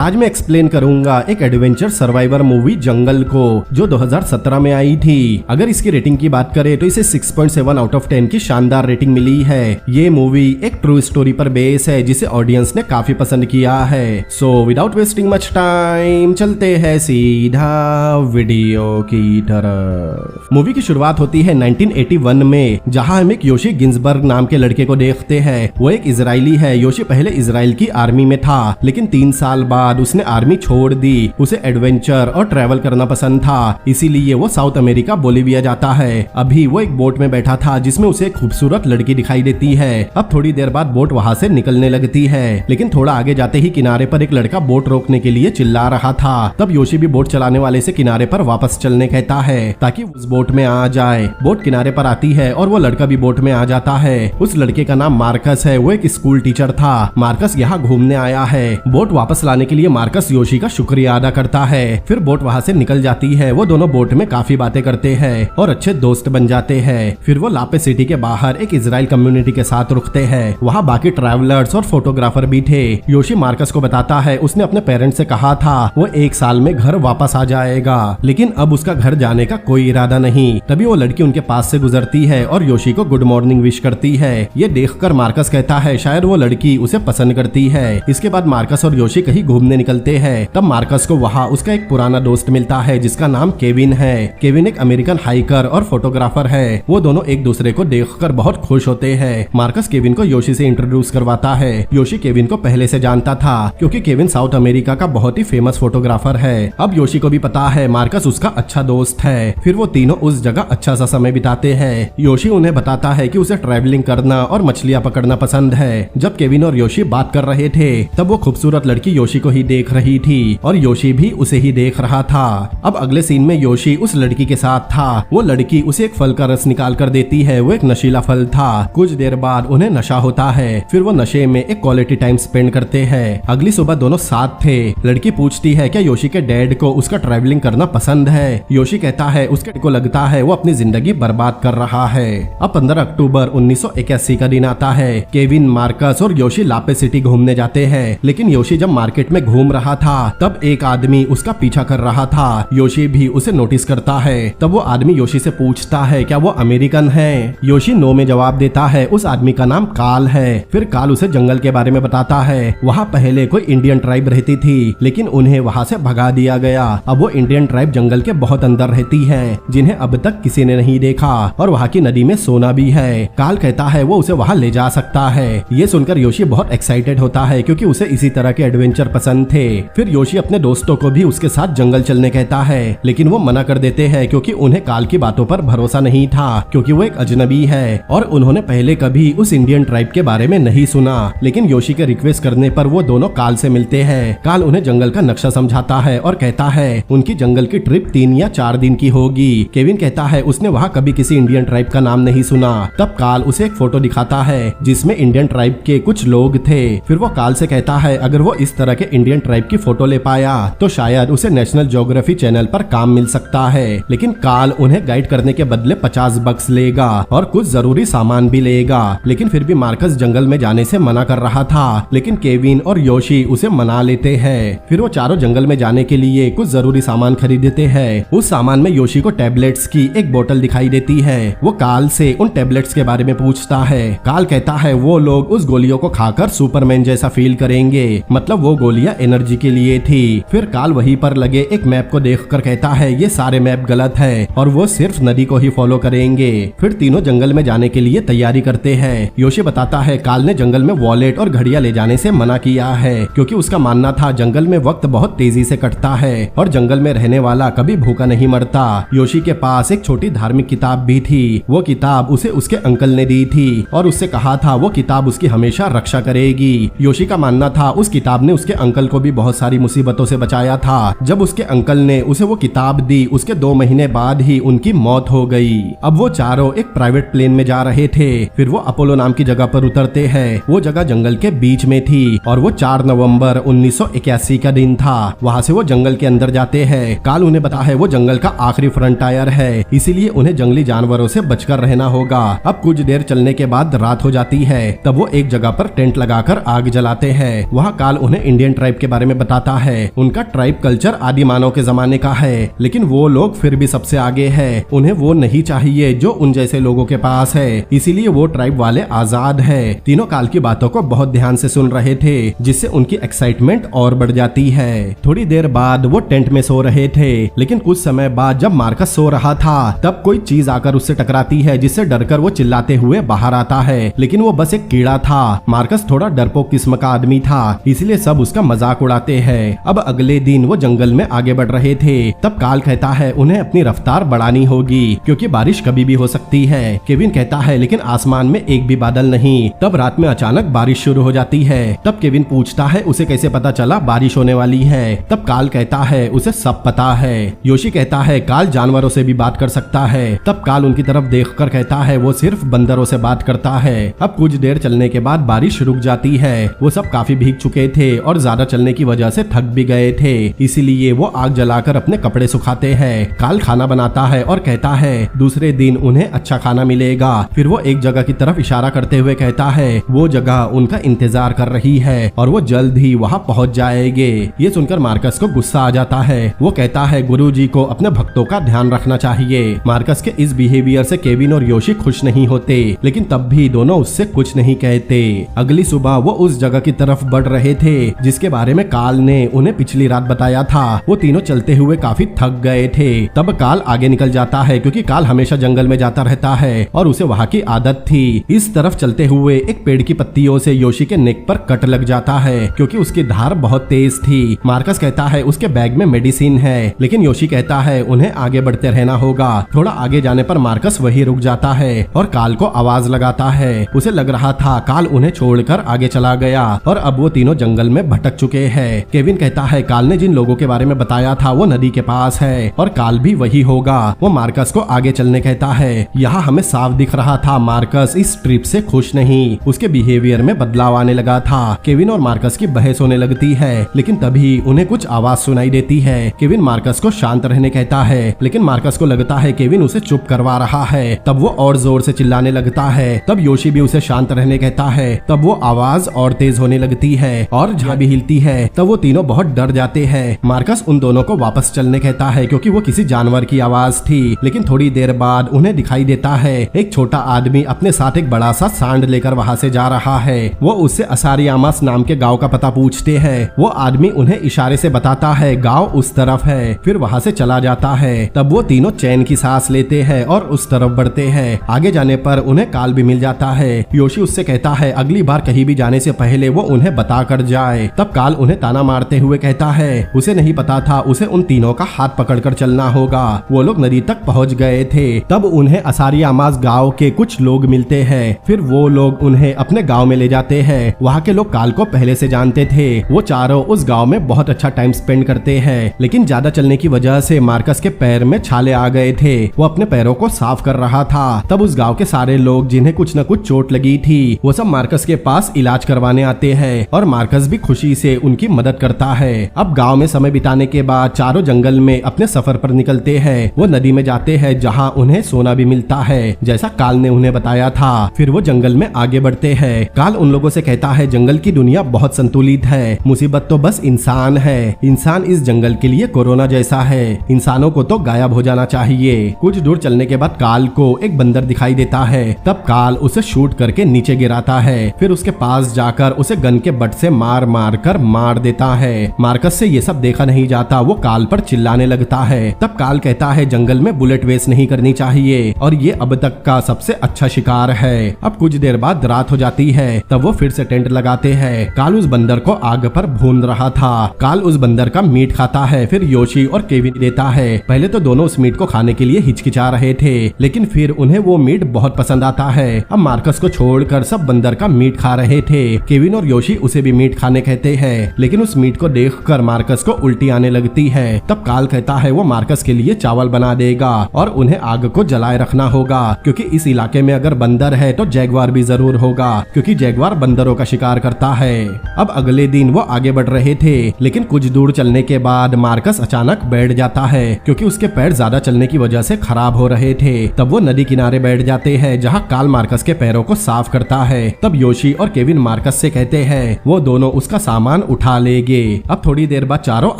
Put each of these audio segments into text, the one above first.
आज मैं एक्सप्लेन करूंगा एक एडवेंचर सर्वाइवर मूवी जंगल को, जो 2017 में आई थी। अगर इसकी रेटिंग की बात करें तो इसे 6.7 आउट ऑफ 10 की शानदार रेटिंग मिली है। ये मूवी एक ट्रू स्टोरी पर बेस है जिसे ऑडियंस ने काफी पसंद किया है। So without wasting much time चलते हैं सीधा वीडियो की तरफ। मूवी की शुरुआत होती है 1981 में, जहां हम एक योशी गिंजबर्ग नाम के लड़के को देखते हैं। वो एक इजरायली है। योशी पहले इजराइल की आर्मी में था, लेकिन 3 साल बाद उसने आर्मी छोड़ दी। उसे एडवेंचर और ट्रैवल करना पसंद था, इसीलिए वो साउथ अमेरिका बोलिविया जाता है। अभी वो एक बोट में बैठा था जिसमें उसे एक खूबसूरत लड़की दिखाई देती है। अब थोड़ी देर बाद बोट वहां से निकलने लगती है, लेकिन थोड़ा आगे जाते ही किनारे पर एक लड़का बोट रोकने के लिए चिल्ला रहा था। तब योशी भी बोट चलाने वाले से किनारे पर वापस चलने कहता है ताकि उस बोट में आ जाए। बोट किनारे पर आती है और वो लड़का भी बोट में आ जाता है। उस लड़के का नाम मार्कस है। वो एक स्कूल टीचर था। मार्कस यहाँ घूमने आया है। बोट वापस लाने के लिए मार्कस योशी का शुक्रिया अदा करता है। फिर बोट वहाँ से निकल जाती है। वो दोनों बोट में काफी बातें करते हैं और अच्छे दोस्त बन जाते हैं। फिर वो लापे सिटी के बाहर एक इजराइल कम्युनिटी के साथ रुकते हैं। वहाँ बाकी ट्रैवलर्स और फोटोग्राफर भी थे। योशी मार्कस को बताता है उसने अपने पेरेंट्स से कहा था वो 1 साल में घर वापस आ जाएगा, लेकिन अब उसका घर जाने का कोई इरादा नहीं। तभी वो लड़की उनके पास से गुजरती है और योशी को गुड मॉर्निंग विश करती है। ये देखकर मार्कस कहता है शायद वो लड़की उसे पसंद करती है। इसके बाद मार्कस और योशी कहीं घूमने निकलते हैं। तब मार्कस को वहाँ उसका एक पुराना दोस्त मिलता है जिसका नाम केविन है। केविन एक अमेरिकन हाइकर और फोटोग्राफर है। वो दोनों एक दूसरे को देखकर बहुत खुश होते हैं। मार्कस केविन को योशी से इंट्रोड्यूस करवाता है। योशी केविन को पहले से जानता था क्योंकि केविन साउथ अमेरिका का बहुत ही फेमस फोटोग्राफर है। अब योशी को भी पता है मार्कस उसका अच्छा दोस्त है। फिर वो तीनों उस जगह अच्छा सा समय बिताते हैं। योशी उन्हें बताता है कि उसे ट्रैवलिंग करना और मछलियाँ पकड़ना पसंद है। जब केविन और योशी बात कर रहे थे तब वो खूबसूरत लड़की योशी को ही देख रही थी और योशी भी उसे ही देख रहा था। अब अगले सीन में योशी उस लड़की के साथ था। वो लड़की उसे एक फल का रस निकाल कर देती है। वो एक नशीला फल था। कुछ देर बाद उन्हें नशा होता है। फिर वो नशे में एक क्वालिटी टाइम स्पेंड करते हैं। अगली सुबह दोनों साथ थे। लड़की पूछती है क्या योशी के डैड को उसका ट्रैवलिंग करना पसंद है। योशी कहता है उसके को लगता है वो अपनी जिंदगी बर्बाद कर रहा है। अब 15 अक्टूबर 1981 का दिन आता है। केविन, मार्कस और योशी लापे सिटी घूमने जाते हैं, लेकिन योशी जब मार्केट में घूम रहा था तब एक आदमी उसका पीछा कर रहा था। योशी भी उसे नोटिस करता है। तब वो आदमी योशी से पूछता है क्या वो अमेरिकन है। योशी नो में जवाब देता है। उस आदमी का नाम काल है। फिर काल उसे जंगल के बारे में बताता है। वहाँ पहले कोई इंडियन ट्राइब रहती थी, लेकिन उन्हें वहाँ से भगा दिया गया। अब वो इंडियन ट्राइब जंगल के बहुत अंदर रहती है, जिन्हें अब तक किसी ने नहीं देखा, और वहाँ की नदी में सोना भी है। काल कहता है वो उसे वहाँ ले जा सकता है। ये सुनकर योशी बहुत एक्साइटेड होता है क्योंकि उसे इसी तरह के एडवेंचर पसंद थे। फिर योशी अपने दोस्तों को भी उसके साथ जंगल चलने कहता है, लेकिन वो मना कर देते हैं क्योंकि उन्हें काल की बातों पर भरोसा नहीं था, क्योंकि वो एक अजनबी है और उन्होंने पहले कभी उस इंडियन ट्राइब के बारे में नहीं सुना। लेकिन योशी के रिक्वेस्ट करने पर वो दोनों काल से मिलते हैं। काल उन्हें जंगल का नक्शा समझाता है और कहता है उनकी जंगल की ट्रिप 3 या 4 दिन की होगी। केविन कहता है उसने वहाँ कभी किसी इंडियन ट्राइब का नाम नहीं सुना। तब काल उसे एक फोटो दिखाता है जिसमें इंडियन ट्राइब के कुछ लोग थे। फिर वो काल से कहता है अगर वो इस तरह के इंडियन ट्राइब की फोटो ले पाया तो शायद उसे नेशनल ज्योग्राफी चैनल पर काम मिल सकता है। लेकिन काल उन्हें गाइड करने के बदले $50 लेगा और कुछ जरूरी सामान भी लेगा। लेकिन फिर भी मार्कस जंगल में जाने से मना कर रहा था, लेकिन केविन और योशी उसे मना लेते हैं। फिर वो चारों जंगल में जाने के लिए कुछ जरूरी सामान खरीदते हैं। उस सामान में योशी को टैबलेट्स की एक बोतल दिखाई देती है। वो काल से उन टैबलेट्स के बारे में पूछता है। काल कहता है वो लोग उस गोलियों को खाकर सुपरमैन जैसा फील करेंगे, मतलब वो गोलियां एनर्जी के लिए थी। फिर काल वहीं पर लगे एक मैप को देखकर कहता है ये सारे मैप गलत है और वो सिर्फ नदी को ही फॉलो करेंगे। फिर तीनों जंगल में जाने के लिए तैयारी करते हैं। योशी बताता है काल ने जंगल में वॉलेट और घड़ियां ले जाने से मना किया है क्योंकि उसका मानना था जंगल में वक्त बहुत तेजी से कटता है और जंगल में रहने वाला कभी भूखा नहीं मरता। योशी के पास एक छोटी धार्मिक किताब भी थी। वो किताब उसे उसके अंकल ने दी थी और उससे कहा था वो किताब उसकी हमेशा रक्षा करेगी। योशी का मानना था उस किताब ने उसके अंकल को भी बहुत सारी मुसीबतों से बचाया था। जब उसके अंकल ने उसे वो किताब दी उसके 2 महीने बाद ही उनकी मौत हो गई। अब वो चारों एक प्राइवेट प्लेन में जा रहे थे। फिर वो अपोलो नाम की जगह पर उतरते हैं। वो जगह जंगल के बीच में थी और वो 4 नवंबर 1981 का दिन था। वहाँ से वो जंगल के अंदर जाते हैं। काल उन्हें बता है वो जंगल का आखिरी फ्रंटायर है, इसीलिए उन्हें जंगली जानवरों से बचकर रहना होगा। अब कुछ देर चलने के बाद रात हो जाती है। तब वो एक जगह पर टेंट लगाकर आग जलाते हैं। वहाँ काल उन्हें इंडियन ट्राइब ट्राइब के बारे में बताता है। उनका ट्राइब कल्चर आदि मानव के जमाने का है, लेकिन वो लोग फिर भी सबसे आगे है। उन्हें वो नहीं चाहिए जो उन जैसे लोगों के पास है, इसीलिए वो ट्राइब वाले आजाद है। तीनों काल की बातों को बहुत ध्यान से सुन रहे थे, जिससे उनकी एक्साइटमेंट और बढ़ जाती है। थोड़ी देर बाद वो टेंट में सो रहे थे, लेकिन कुछ समय बाद जब मार्कस सो रहा था तब कोई चीज आकर उससे टकराती है, जिससे डरकर वो चिल्लाते हुए बाहर आता है, लेकिन वो बस एक कीड़ा था। मार्कस थोड़ा डरपोक किस्म का आदमी था, इसलिए सब उसका मजाक उड़ाते हैं। अब अगले दिन वो जंगल में आगे बढ़ रहे थे, तब काल कहता है उन्हें अपनी रफ्तार बढ़ानी होगी क्योंकि बारिश कभी भी हो सकती है। केविन कहता है लेकिन आसमान में एक भी बादल नहीं। तब रात में अचानक बारिश शुरू हो जाती है। तब केविन पूछता है उसे कैसे पता चला बारिश होने वाली है। तब काल कहता है उसे सब पता है। योशी कहता है काल जानवरों से भी बात कर सकता है। तब काल उनकी तरफ देखकर कहता है वो सिर्फ बंदरों से बात करता है। अब कुछ देर चलने के बाद बारिश रुक जाती है। वो सब काफी भीग चुके थे और ज्यादा चलने की वजह से थक भी गए थे, इसीलिए वो आग जलाकर अपने कपड़े सुखाते हैं। काल खाना बनाता है और कहता है दूसरे दिन उन्हें अच्छा खाना मिलेगा। फिर वो एक जगह की तरफ इशारा करते हुए कहता है वो जगह उनका इंतजार कर रही है और वो जल्द ही वहाँ पहुँच जाएंगे। ये सुनकर मार्कस को गुस्सा आ जाता है। वो कहता है गुरुजी को अपने भक्तों का ध्यान रखना चाहिए। मार्कस के इस बिहेवियर से केविन और योशी खुश नहीं होते, लेकिन तब भी दोनों उससे कुछ नहीं कहते। अगली सुबह वो उस जगह की तरफ बढ़ रहे थे जिसके बारे में काल ने उन्हें पिछली रात बताया था। वो तीनों चलते हुए काफी थक गए थे। तब काल आगे निकल जाता है क्योंकि काल हमेशा जंगल में जाता रहता है और उसे वहाँ की आदत थी। इस तरफ चलते हुए एक पेड़ की पत्तियों से योशी के नेक पर कट लग जाता है क्योंकि उसकी धार बहुत तेज थी। मार्कस कहता है उसके बैग में मेडिसिन है, लेकिन योशी कहता है उन्हें आगे बढ़ते रहना होगा। थोड़ा आगे जाने पर मार्कस वही रुक जाता है और काल को आवाज लगाता है। उसे लग रहा था काल उन्हें छोड़कर आगे चला गया और अब वो तीनों जंगल में भटक चुके हैं। केविन कहता है काल ने जिन लोगों के बारे में बताया था वो नदी के पास है और काल भी वही होगा। वो मार्कस को आगे चलने कहता है। यहाँ हमें साफ दिख रहा था मार्कस इस ट्रिप से खुश नहीं। उसके बिहेवियर में बदलाव आने लगा था। केविन और मार्कस की बहस होने लगती है, लेकिन तभी उन्हें कुछ आवाज सुनाई देती है। केविन मार्कस को शांत रहने कहता है, लेकिन मार्कस को लगता है केविन उसे चुप करवा रहा है। तब वो और जोर से चिल्लाने लगता है। तब योशी भी उसे शांत रहने कहता है। तब वो आवाज और तेज होने लगती है और झाड़ी भी हिलती है। तब वो तीनों बहुत डर जाते हैं। मार्कस उन दोनों को वापस चलने कहता है क्योंकि वो किसी जानवर की आवाज थी, लेकिन थोड़ी देर बाद उन्हें दिखाई देता है एक छोटा आदमी अपने साथ एक बड़ा सा सांड लेकर वहाँ से जा रहा है। वो उससे असारियामास नाम के गांव का पता पूछते हैं। वो आदमी उन्हें इशारे से बताता है गांव उस तरफ है, फिर वहाँ से चला जाता है। तब वो तीनों चैन की सांस लेते हैं और उस तरफ बढ़ते हैं। आगे जाने पर उन्हें काल भी मिल जाता है। योशी उससे कहता है अगली बार कहीं भी जाने से पहले वो उन्हें बता कर जाए। तब काल उन्हें ताना मारते हुए कहता है उसे नहीं पता था उसे उन तीनों का हाथ पकड़कर चलना होगा। वो लोग नदी तक पहुंच गए थे। तब उन्हें असारियामास गांव के कुछ लोग मिलते हैं। फिर वो लोग उन्हें अपने गांव में ले जाते हैं। वहाँ के लोग काल को पहले से जानते थे। वो चारों उस गांव में बहुत अच्छा टाइम स्पेंड करते हैं, लेकिन ज्यादा चलने की वजह से मार्कस के पैर में छाले आ गए थे। वो अपने पैरों को साफ कर रहा था। तब उस गांव के सारे लोग जिन्हें कुछ न कुछ चोट लगी थी वो सब मार्कस के पास इलाज करवाने आते हैं और मार्कस भी खुशी से उनकी मदद करता है। अब गांव में समय बिताने के बाद चारों जंगल में अपने सफर पर निकलते हैं। वो नदी में जाते हैं जहां उन्हें सोना भी मिलता है, जैसा काल ने उन्हें बताया था। फिर वो जंगल में आगे बढ़ते हैं। काल उन लोगों से कहता है जंगल की दुनिया बहुत संतुलित है, मुसीबत तो बस इंसान है। इंसान इस जंगल के लिए कोरोना जैसा है। इंसानों को तो गायब हो जाना चाहिए। कुछ दूर चलने के बाद काल को एक बंदर दिखाई देता है। तब काल उसे शूट करके नीचे गिराता है। फिर उसके पास जाकर उसे गन के बट से मार मार कर मार देता है। मार्कस से ये सब देखा नहीं जाता। वो काल पर चिल्लाने लगता है। तब काल कहता है जंगल में बुलेट वेस्ट नहीं करनी चाहिए और ये अब तक का सबसे अच्छा शिकार है। अब कुछ देर बाद रात हो जाती है। तब वो फिर से टेंट लगाते हैं। काल उस बंदर को आग पर भून रहा था। काल उस बंदर का मीट खाता है। फिर योशी और केविन देता है। पहले तो दोनों उस मीट को खाने के लिए हिचकिचा रहे थे, लेकिन फिर उन्हें वो मीट बहुत पसंद आता है। अब मार्कस को छोड़कर सब बंदर का मीट खा रहे थे। केविन और योशी उसे भी मीट खाने कहते हैं, लेकिन उस मीट को देखकर मार्कस को उल्टी आने लगती है। तब काल कहता है वो मार्कस के लिए चावल बना देगा और उन्हें आग को जलाए रखना होगा, क्योंकि इस इलाके में अगर बंदर है तो जैगवार भी जरूर होगा, क्योंकि जैगवार बंदरों का शिकार करता है। अब अगले दिन वो आगे बढ़ रहे थे, लेकिन कुछ दूर चलने के बाद मार्कस अचानक बैठ जाता है, क्योंकि उसके पैर ज्यादा चलने की वजह से खराब हो रहे थे। तब वो नदी किनारे बैठ जाते हैं जहाँ काल मार्कस के पैरों को साफ करता है। तब योशी और केविन मार्कस से कहते हैं वो दोनों उसका सामान तुरंत उठा लेंगे। अब थोड़ी देर बाद चारों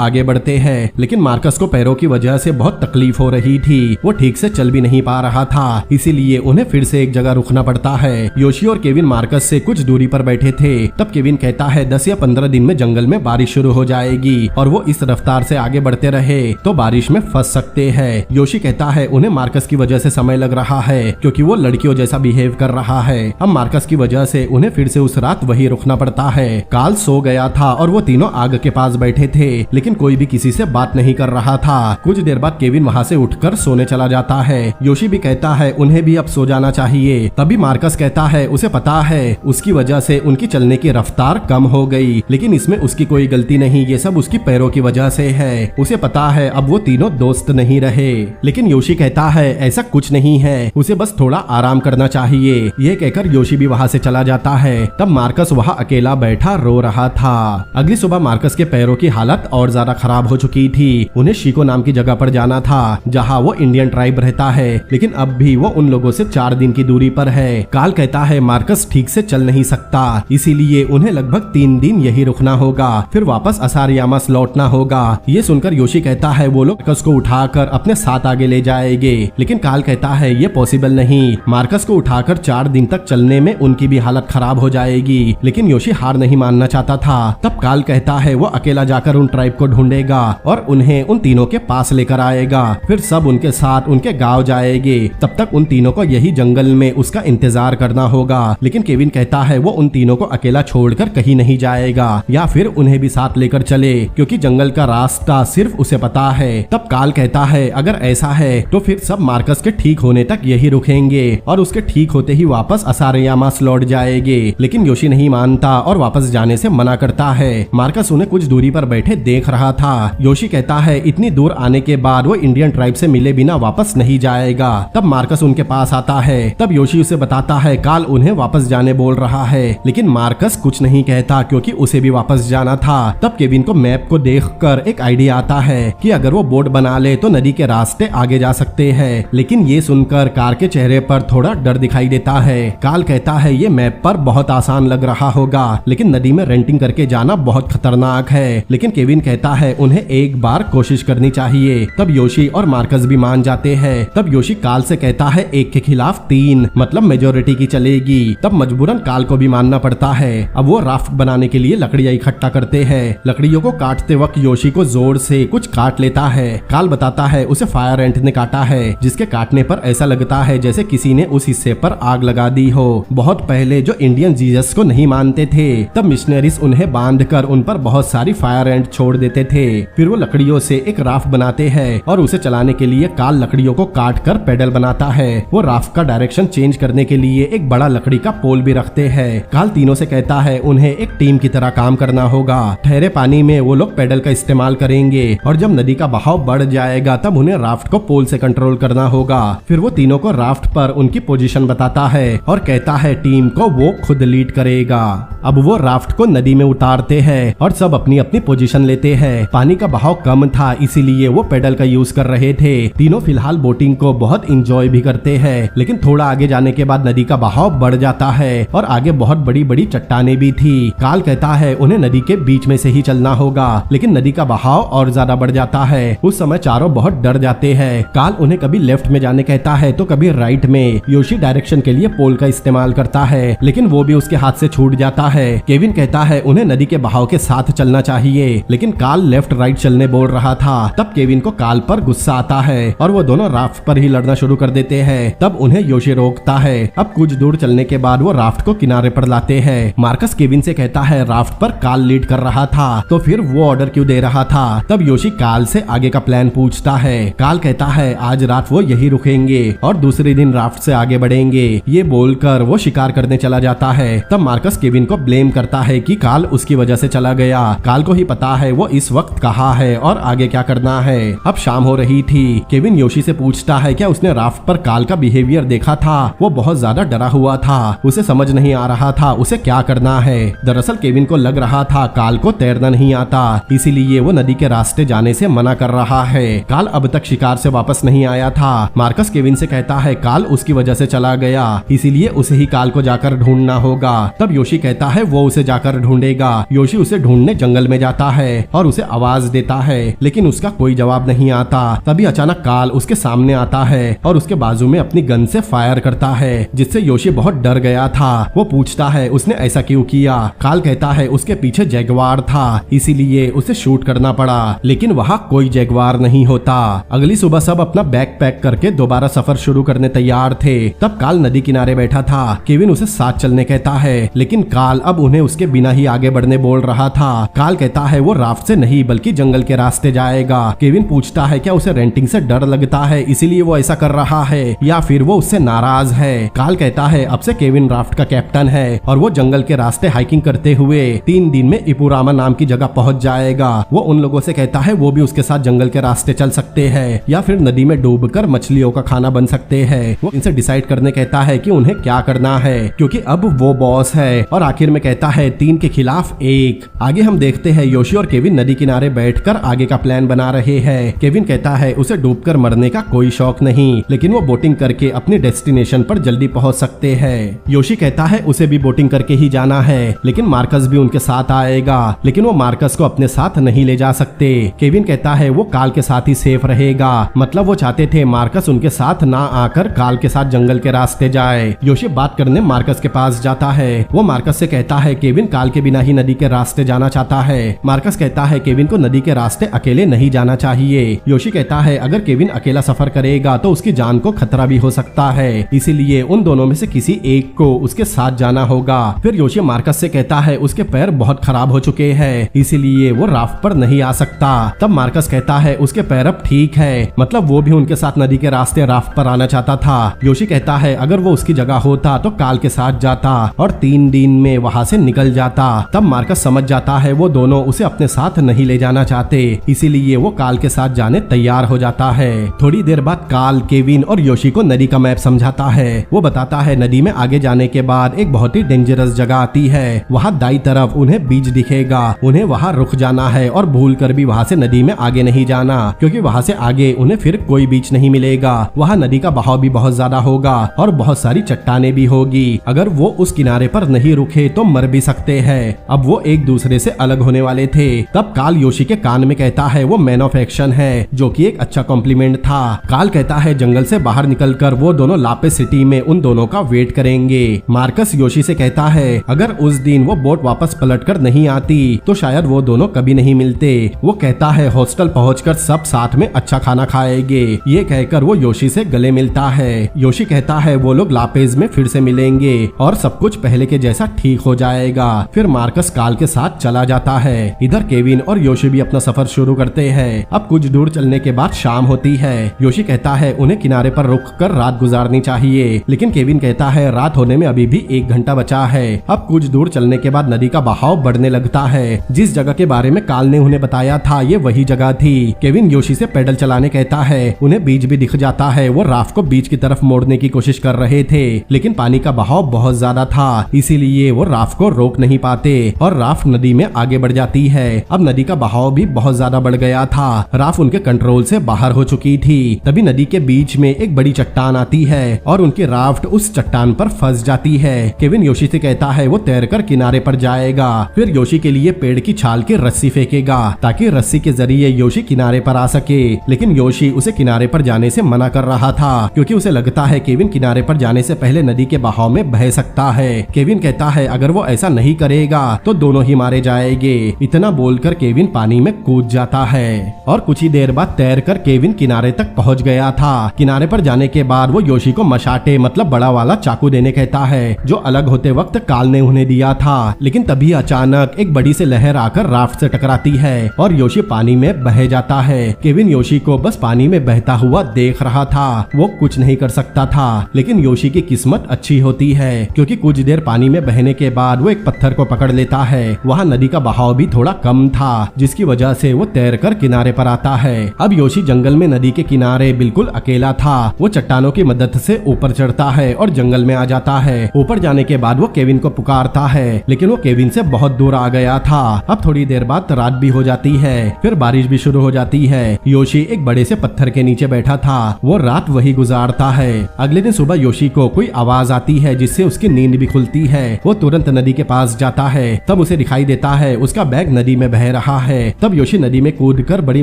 आगे बढ़ते हैं, लेकिन मार्कस को पैरों की वजह से बहुत तकलीफ हो रही थी। वो ठीक से चल भी नहीं पा रहा था, इसीलिए उन्हें फिर से एक जगह रुकना पड़ता है। योशी और केविन मार्कस से कुछ दूरी पर बैठे थे। तब केविन कहता है 10 या 15 दिन में जंगल में बारिश शुरू हो जाएगी और वो इस रफ्तार से आगे बढ़ते रहे तो बारिश में फंस सकते हैं। योशी कहता है उन्हें मार्कस की वजह से समय लग रहा है, क्योंकि वो लड़कियों जैसा बिहेव कर रहा है। अब मार्कस की वजह से उन्हें फिर से उस रात वही रुकना पड़ता है। काल सो गया था और वो तीनों आग के पास बैठे थे, लेकिन कोई भी किसी से बात नहीं कर रहा था। कुछ देर बाद केविन वहाँ से उठकर सोने चला जाता है। योशी भी कहता है उन्हें भी अब सो जाना चाहिए। तभी मार्कस कहता है उसे पता है उसकी वजह से उनकी चलने की रफ्तार कम हो गई, लेकिन इसमें उसकी कोई गलती नहीं, ये सब उसकी पैरों की वजह से है। उसे पता है अब वो तीनों दोस्त नहीं रहे, लेकिन योशी कहता है ऐसा कुछ नहीं है, उसे बस थोड़ा आराम करना चाहिए। ये कहकर योशी भी वहाँ से चला जाता है। तब मार्कस वहाँ अकेला बैठा रो रहा था। अगली सुबह मार्कस के पैरों की हालत और ज्यादा खराब हो चुकी थी। उन्हें शिको नाम की जगह पर जाना था, जहाँ वो इंडियन ट्राइब रहता है, लेकिन अब भी वो उन लोगों से 4 दिन की दूरी पर है। काल कहता है मार्कस ठीक से चल नहीं सकता, इसीलिए उन्हें लगभग 3 दिन यही रुकना होगा, फिर वापस असारियामास लौटना होगा। ये सुनकर योशी कहता है वो लोग मार्कस को उठाकर अपने साथ आगे ले जाएंगे, लेकिन काल कहता है ये पॉसिबल नहीं। मार्कस को उठाकर 4 दिन तक चलने में उनकी भी हालत खराब हो जाएगी, लेकिन योशी हार नहीं मानना चाहता था। तब काल कहता है वो अकेला जाकर उन ट्राइब को ढूंढेगा और उन्हें उन तीनों के पास लेकर आएगा, फिर सब उनके साथ उनके गांव जाएंगे। तब तक उन तीनों को यही जंगल में उसका इंतजार करना होगा, लेकिन केविन कहता है वो उन तीनों को अकेला छोड़कर कहीं नहीं जाएगा, या फिर उन्हें भी साथ लेकर चले, क्योंकि जंगल का रास्ता सिर्फ उसे पता है। तब काल कहता है अगर ऐसा है तो फिर सब मार्कस के ठीक होने तक यही रुकेंगे और उसके ठीक होते ही वापस असारियामास लौट जाएंगे, लेकिन योशी नहीं मानता और वापस जाने से मना करता है। मार्कस उन्हें कुछ दूरी पर बैठे देख रहा था। योशी कहता है इतनी दूर आने के बाद वो इंडियन ट्राइब से मिले बिना वापस नहीं जाएगा। तब मार्कस उनके पास आता है। तब योशी उसे बताता है काल उन्हें वापस जाने बोल रहा है, लेकिन मार्कस कुछ नहीं कहता क्योंकि उसे भी वापस जाना था। तब केविन को मैप को देखकर एक आइडिया आता है कि अगर वो बोट बना ले तो नदी के रास्ते आगे जा सकते हैं, लेकिन ये सुनकर कार के चेहरे पर थोड़ा डर दिखाई देता है। काल कहता है ये मैप पर बहुत आसान लग रहा होगा, लेकिन नदी में रेंटिंग करके जाना बहुत खतरनाक है, लेकिन केविन कहता है उन्हें एक बार कोशिश करनी चाहिए। तब योशी और मार्कस भी मान जाते हैं। तब योशी काल से कहता है 1 के खिलाफ 3, मतलब मेजोरिटी की चलेगी। तब मजबूरन काल को भी मानना पड़ता है। अब वो राफ्ट बनाने के लिए लकड़ियां इकट्ठा करते हैं। लकड़ियों को काटते वक्त योशी को जोर से कुछ काट लेता है। काल बताता है उसे फायर एंट ने काटा है, जिसके काटने पर ऐसा लगता है जैसे किसी ने उस हिस्से पर आग लगा दी हो। बहुत पहले जो इंडियन जीसस को नहीं मानते थे, तब मिशनरीज उन्हें बांधकर उन पर बहुत सारी फायर एंट छोड़ देते थे। फिर वो लकड़ियों से एक राफ्ट बनाते हैं और उसे चलाने के लिए काल लकड़ियों को काट कर पेडल बनाता है। वो राफ्ट का डायरेक्शन चेंज करने के लिए एक बड़ा लकड़ी का पोल भी रखते हैं। काल तीनों से कहता है उन्हें एक टीम की तरह काम करना होगा। ठहरे पानी में वो लोग पेडल का इस्तेमाल करेंगे और जब नदी का बहाव बढ़ जाएगा तब उन्हें राफ्ट को पोल से कंट्रोल करना होगा। फिर वो तीनों को राफ्ट पर उनकी पोजीशन बताता है और कहता है टीम को वो खुद लीड करेगा। अब वो राफ्ट को नदी में उतारते हैं और सब अपनी अपनी पोजीशन लेते हैं। पानी का बहाव कम था, इसीलिए वो पेडल का यूज कर रहे थे। तीनों फिलहाल बोटिंग को बहुत इंजॉय भी करते हैं, लेकिन थोड़ा आगे जाने के बाद नदी का बहाव बढ़ जाता है और आगे बहुत बड़ी बड़ी चट्टाने भी थी। काल कहता है उन्हें नदी के बीच में से ही चलना होगा, लेकिन नदी का बहाव और ज्यादा बढ़ जाता है। उस समय चारों बहुत डर जाते हैं। काल उन्हें कभी लेफ्ट में जाने कहता है तो कभी राइट में। योशी डायरेक्शन के लिए पोल का इस्तेमाल करता है, लेकिन वो भी उसके हाथ से छूट जाता है। केविन कहता है उन्हें नदी के बहाव के साथ चलना चाहिए, लेकिन काल लेफ्ट राइट चलने बोल रहा था। तब केविन को काल पर गुस्सा आता है और वो दोनों राफ्ट पर ही लड़ना शुरू कर देते हैं। तब उन्हें योशी रोकता है। अब कुछ दूर चलने के बाद वो राफ्ट को किनारे पर लाते हैं। मार्कस केविन से कहता है राफ्ट पर काल लीड कर रहा था, तो फिर वो ऑर्डर क्यों दे रहा था। तब योशी काल से आगे का प्लान पूछता है। काल कहता है आज रात वो यही रुकेंगे और दूसरे दिन राफ्ट से आगे बढ़ेंगे। ये बोलकर वो शिकार करने चला जाता है। तब मार्कस केविन को ब्लेम करता है कि काल उसकी वजह से चला गया। काल को ही पता है वो इस वक्त कहाँ है और आगे क्या करना है। अब शाम हो रही थी। केविन योशी से पूछता है क्या उसने राफ्ट पर काल का बिहेवियर देखा था। वो बहुत ज्यादा डरा हुआ था, उसे समझ नहीं आ रहा था उसे क्या करना है। दरअसल केविन को लग रहा था काल को तैरना नहीं आता, इसीलिए वो नदी के रास्ते जाने से मना कर रहा है। काल अब तक शिकार से वापस नहीं आया था। मार्कस केविन से कहता है काल उसकी वजह से चला गया, इसीलिए उसे ही काल को जाकर ढूंढना होगा। तब योशी कहता है वो उसे जाकर ढूंढेगा, योशी उसे ढूंढने जंगल में जाता है और उसे आवाज देता है, लेकिन उसका कोई जवाब नहीं आता। तभी अचानक काल उसके सामने आता है और उसके बाजू में अपनी गन से फायर करता है, जिससे योशी बहुत डर गया था। वो पूछता है उसने ऐसा क्यों किया। काल कहता है उसके पीछे जैगवार था, इसीलिए उसे शूट करना पड़ा, लेकिन वहाँ कोई जैगवार नहीं होता। अगली सुबह सब अपना बैग पैक करके दोबारा सफर शुरू करने तैयार थे। तब काल नदी किनारे बैठा था। केविन उसे साथ चलने कहता है, लेकिन काल अब उन्हें उसके बिना ही आगे बढ़ने बोल रहा था। काल कहता है वो राफ्ट से नहीं बल्कि जंगल के रास्ते जाएगा। केविन पूछता है क्या उसे रेंटिंग से डर लगता है इसीलिए वो ऐसा कर रहा है, या फिर वो उससे नाराज है। काल कहता है अब से केविन राफ्ट का कैप्टन है और वो जंगल के रास्ते हाइकिंग करते हुए 3 दिन में इपुरामा नाम की जगह पहुंच जाएगा। वो उन लोगों से कहता है वो भी उसके साथ जंगल के रास्ते चल सकते हैं या फिर नदी में डूबकर मछलियों का खाना बन सकते हैं। वो इनसे डिसाइड करने कहता है कि उन्हें क्या करना है, क्योंकि अब वो बॉस है। और आखिर में कहता है 3 के खिलाफ 1। आगे हम देखते हैं योशी और केविन नदी किनारे बैठकर आगे का प्लान बना रहे हैं। केविन कहता है उसे डूबकर मरने का कोई शौक नहीं, लेकिन वो बोटिंग करके अपने डेस्टिनेशन पर जल्दी पहुंच सकते हैं। योशी कहता है उसे भी बोटिंग करके ही जाना है, लेकिन मार्कस भी उनके साथ आएगा, लेकिन वो मार्कस को अपने साथ नहीं ले जा सकते। केविन कहता है वो काल के साथ ही सेफ रहेगा, मतलब वो चाहते थे मार्कस उनके साथ ना आकर काल के साथ जंगल के रास्ते जाए। योशी बात करने मार्कस के पास जाता है। वो मार्कस से कहता है केविन काल के बिना ही नदी के रास्ते जाना चाहता है। मार्कस कहता है केविन को नदी के रास्ते अकेले नहीं जाना चाहिए। योशी कहता है अगर केविन अकेला सफर करेगा तो उसकी जान को खतरा भी हो सकता है, इसीलिए उन दोनों में से किसी एक को उसके साथ जाना होगा। फिर योशी मार्कस से कहता है उसके पैर बहुत खराब हो चुके हैं, इसीलिए वो राफ्ट पर नहीं आ सकता। तब मार्कस कहता है उसके पैर अब ठीक है, मतलब वो भी उनके साथ नदी के रास्ते राफ्ट पर आना चाहता था। योशी कहता है अगर वो उसकी जगह होता तो काल के साथ जाता और 3 दिन में वहाँ से निकल जाता। तब मार्कस समझ जाता है वो दोनों उसे अपने साथ नहीं ले जाना चाहते, इसीलिए वो काल के साथ जाने तैयार हो जाता है। थोड़ी देर बाद काल केविन और योशी को नदी का मैप समझाता है। वो बताता है नदी में आगे जाने के बाद एक बहुत ही डेंजरस जगह आती है। वहाँ दाई तरफ उन्हें बीच दिखेगा, उन्हें वहाँ रुक जाना है और भूल कर भी वहाँ से नदी में आगे नहीं जाना, क्योंकि वहाँ से आगे उन्हें फिर कोई बीच नहीं मिलेगा। वहाँ नदी का बहाव भी बहुत ज्यादा होगा और बहुत सारी चट्टाने भी होगी। अगर वो उस किनारे पर नहीं रुके तो मर भी सकते हैं। अब वो एक दूसरे से अलग होने वाले थे। तब काल योशी के कान में कहता है वो मैन ऑफ एक्शन है, जो कि एक अच्छा कॉम्प्लीमेंट था। काल कहता है जंगल से बाहर निकलकर वो दोनों लापे सिटी में उन दोनों का वेट करेंगे। मार्कस योशी से कहता है अगर उस दिन वो बोट वापस पलटकर नहीं आती तो शायद वो दोनों कभी नहीं मिलते। वो कहता है हॉस्टल पहुंचकर सब साथ में अच्छा खाना खाएंगे। ये कहकर वो योशी से गले मिलता है। योशी कहता है वो लोग लापेज में फिर से मिलेंगे और सब कुछ पहले के जैसा ठीक हो जाएगा। फिर मार्कस काल के साथ चला जाता है। इधर केविन और योशी भी अपना सफर शुरू करते हैं। अब कुछ दूर चलने के बाद शाम होती है। योशी कहता है उन्हें किनारे पर रुककर रात गुजारनी चाहिए, लेकिन केविन कहता है रात होने में अभी भी 1 घंटा बचा है। अब कुछ दूर चलने के बाद नदी का बहाव बढ़ने लगता है। जिस जगह के बारे में काल ने उन्हें बताया था ये वही जगह थी। केविन योशी से पैडल चलाने कहता है। उन्हें बीच भी दिख जाता है। वो राफ्ट को बीच की तरफ मोड़ने की कोशिश कर रहे थे, लेकिन पानी का बहाव बहुत ज्यादा था, इसीलिए वो राफ्ट को रोक नहीं पाते और राफ्ट नदी में आगे बढ़ जाती है। अब नदी का बहाव भी बहुत ज्यादा बढ़ गया था। राफ्ट उनके कंट्रोल से बाहर हो चुकी थी। तभी नदी के बीच में एक बड़ी चट्टान आती है और उनकी राफ्ट उस चट्टान पर फंस जाती है। केविन योशी से कहता है वो तैरकर किनारे पर जाएगा। फिर योशी के लिए पेड़ की छाल की रस्सी फेंकेगा ताकि रस्सी के जरिए योशी किनारे पर आ सके, लेकिन योशी उसे किनारे पर जाने से मना कर रहा था, क्योंकि उसे लगता है केविन किनारे पर जाने से पहले नदी के बहाव में बह सकता है। केविन कहता है अगर वो ऐसा नहीं करेगा तो दोनों ही मारे जाएंगे। इतना बोलकर केविन पानी में कूद जाता है और कुछ ही देर बाद तैरकर केविन किनारे तक पहुंच गया था। किनारे पर जाने के बाद वो योशी को मशाटे मतलब बड़ा वाला चाकू देने कहता है, जो अलग होते वक्त काल ने उन्हें दिया था। लेकिन तभी अचानक एक बड़ी सी लहर आकर राफ्ट से टकराती है और योशी पानी में बह जाता है। केविन योशी को बस पानी में बहता हुआ देख रहा था। वो कुछ नहीं कर सकता था, लेकिन योशी की किस्मत अच्छी होती है, क्योंकि कुछ देर पानी में बहने के बाद वो एक पत्थर को पकड़ लेता है। वहाँ नदी का बहाव भी थोड़ा कम था, जिसकी वजह से वो तैरकर किनारे पर आता है। अब योशी जंगल में नदी के किनारे बिल्कुल अकेला था। वो चट्टानों की मदद से ऊपर चढ़ता है और जंगल में आ जाता है। ऊपर जाने के बाद वो केविन को पुकारता है, लेकिन वो केविन से बहुत दूर आ गया था। अब थोड़ी देर बाद रात भी हो जाती है। फिर बारिश भी शुरू हो जाती है। योशी एक बड़े से पत्थर के नीचे बैठा था। वो रात वही गुजारता है। अगले दिन सुबह योशी को कोई आवाज आती है, जिससे उसकी नींद भी खुलती है। वो तुरंत नदी के पास जाता है। तब तब उसे दिखाई देता है उसका बैग नदी में बह रहा है। तब योशी नदी में कूदकर बड़ी